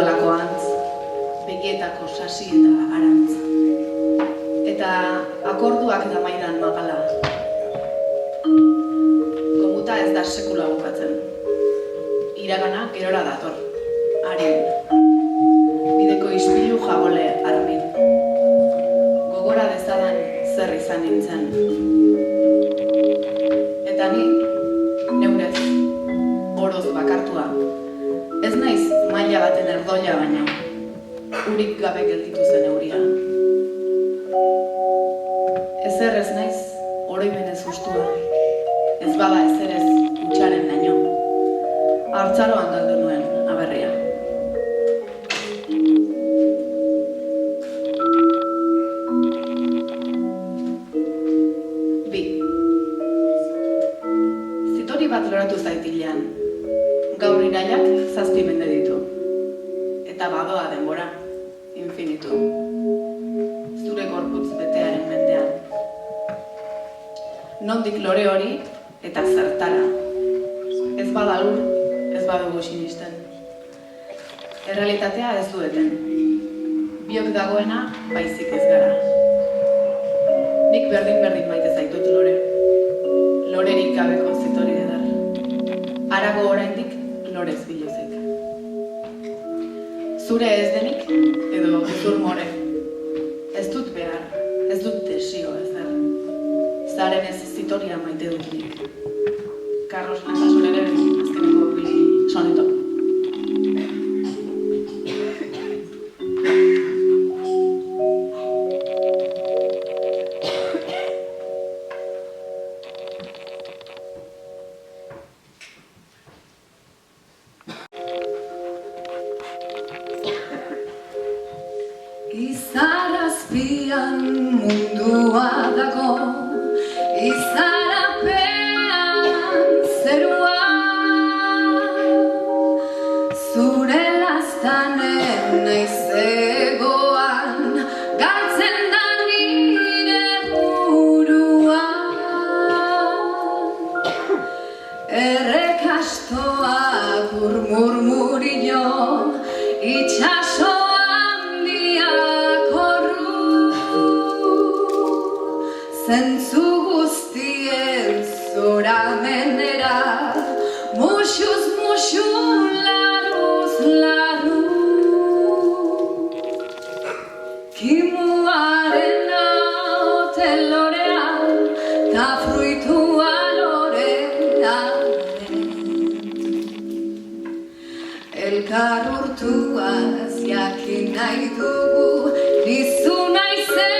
dudalako antz, begietako sasi eta arantz. Eta akorduak da maidan magala. Gomuta ez da sekula bukatzen. Iragana gerora dator, haren. Bideko ispilu jabole armin. Gogora dezadan zer izan nintzen. Eta ni, neurez, oroz bakartua. Ez naiz maila baten erdoia baina, urik gabe gelditu zen euria. Ezer ez naiz, oroimenez ustua. Ez bada ezerez utxaren daño. Hartzaroan galdu nuen aberria. Bi. Zitori bat loratu zaitilean. Gaur iraiak 7 mende ditu. Eta badoa denbora, infinitu. Zure gorputz betearen mendean. Nondik lore hori eta zertara. Ez bada lur, ez badugu sinisten. Errealitatea ez dueten. Biok dagoena baizik ez gara. Nik berdin maite zaitut lore. Lorerik gabeko zitori eder. Harago oraindik lorez biluzik. Zure ez denik edo gezur more. Ez dut behar, ez dut desio ezer. Zaren ez zitoria maite dut nik. Carlos Nasasureren azkeneko bi soneto. Izar azpian mundua dago, izarapean zerua, zure laztanen naizegoan, galtzen da nire burua. Errekastoak murmurio, itxaso zentzu guztien zoramenera, muxuz muxu, laruz laru. Kimuaren ote lorea, ta fruitua lorearen. Elkar urtuaz jakin nahi dugu, nizu naizen.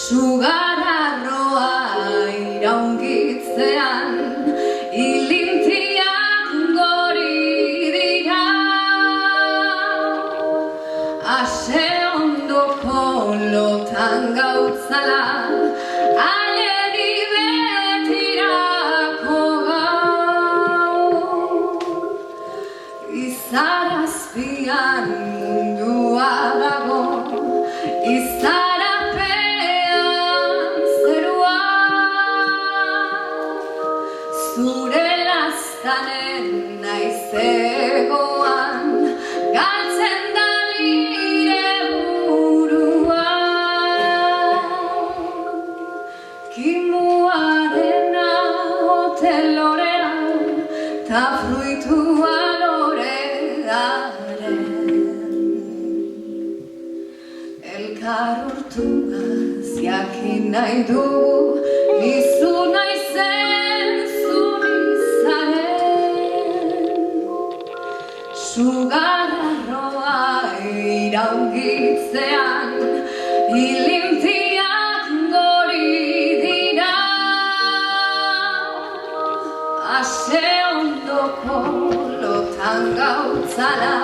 Sugararroa iraungitzean, ilintiak gori dira. Ase ondoko lotan gautzala, aledi betirako gau. Izar azpian mundua dago, zure laztanen naizegoan, galtzen da nire burua. Kimuarena ote lorea, ta fruitua lorearen. Elkar urtuaz jakin nahi dugu, nizu naizen. Sugararroa iraungitzean, ilintiak gori dira. Ase ondoko lotan gautzala,